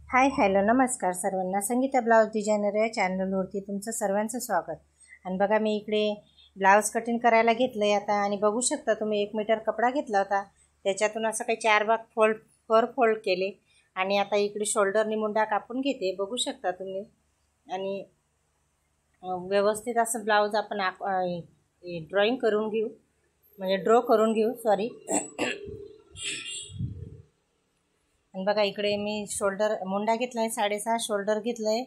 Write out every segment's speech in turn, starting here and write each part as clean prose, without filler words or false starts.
Hi hello नमस्कार सर्वांना. Sangeeta blouse designer या चॅनलवरती तुमचं सर्वांचं स्वागत. आणि बघा मी इकडे ब्लाऊज कटिंग करायला घेतलं आहे आता. आणि बघू शकता तुम्ही 1 मीटर कपडा घेतला होता, त्याच्यातून असं काही 4 भाग फोल्ड केले. आणि आता इकडे शोल्डरनी मुंडा कापून घेते, बघू शकता तुम्ही. आणि व्यवस्थित असं ब्लाऊज आपण ड्रॉ करून घेऊ सॉरी. आणि बघा इकडे मी मुंडा घेतला आहे 6.5, शोल्डर घेतलं आहे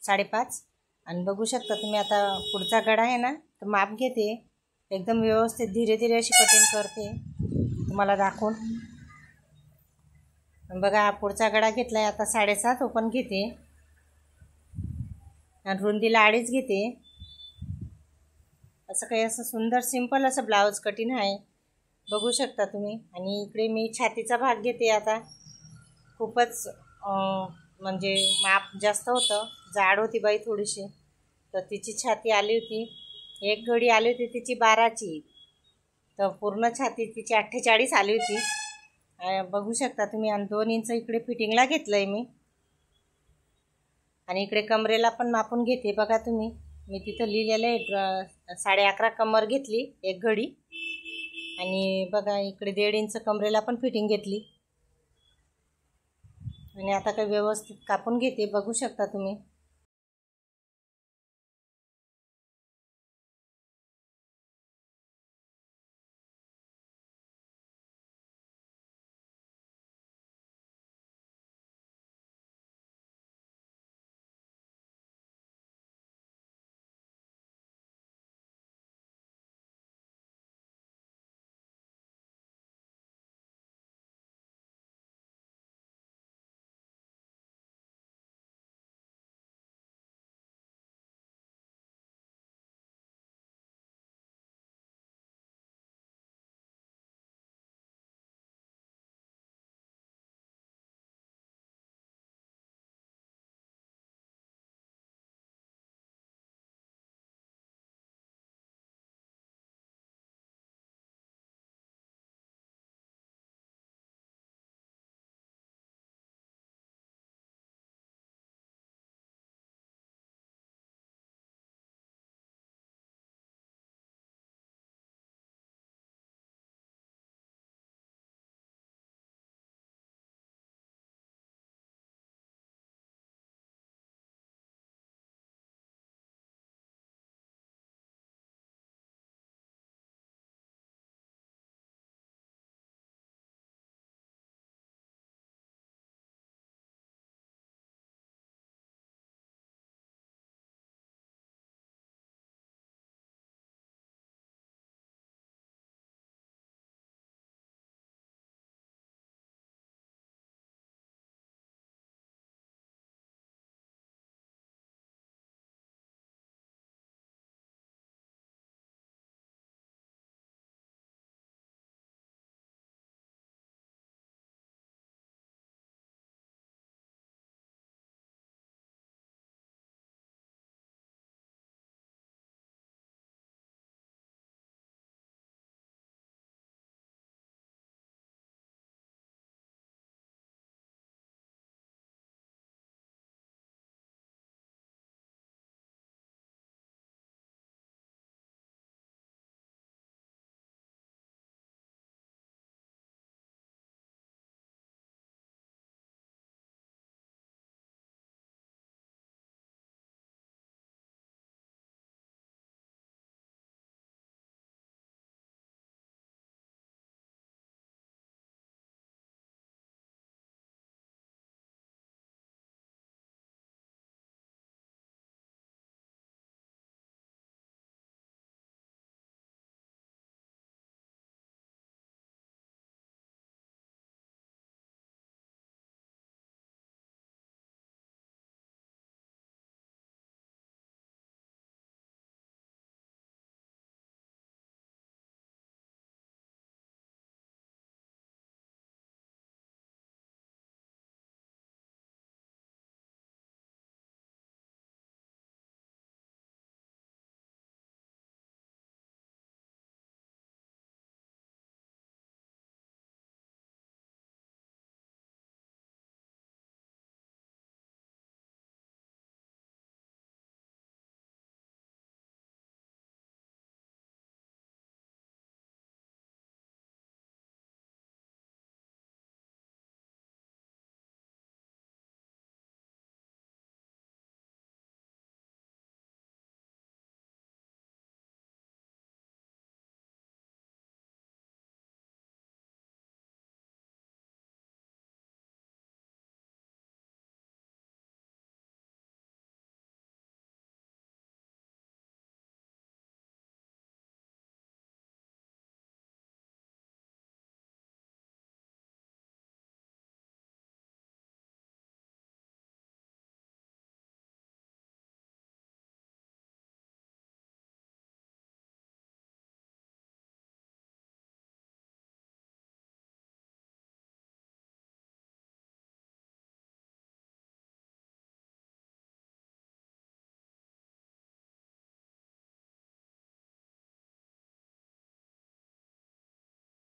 5.5. आणि बघू शकता तुम्ही. आता पुढचा गळा आहे ना, तर माप घेते, एकदम व्यवस्थित धीरे धीरे अशी कटिंग करते तुम्हाला दाखवून. बघा पुढचा गळा घेतला आहे आता 7.5 ओपन घेते आणि रुंदीला 2.5 घेते. असं काही असं सुंदर सिंपल असं ब्लाऊज कटिंग आहे, बघू शकता तुम्ही. आणि इकडे मी छातीचा भाग घेते. आता खूपच म्हणजे माप जास्त होतं, जाड होती बाई थोडीशी, तर तिची छाती आली होती, एक घडी आली होती तिची 12ची, तर पूर्ण छाती तिची 48 आली होती, बघू शकता तुम्ही. आणि 2 इंच इकडे फिटिंगला घेतलं आहे मी. आणि इकडे कमरेला पण मापून घेते, बघा तुम्ही. मी तिथं लिहिलेलं आहे 11.5 कमर घेतली, एक घडी. आणि बघा इकडे 1.5 इंच कमरेला पण फिटिंग घेतली. आणि आता काही व्यवस्थित कापून घेते, बघू शकता तुम्ही.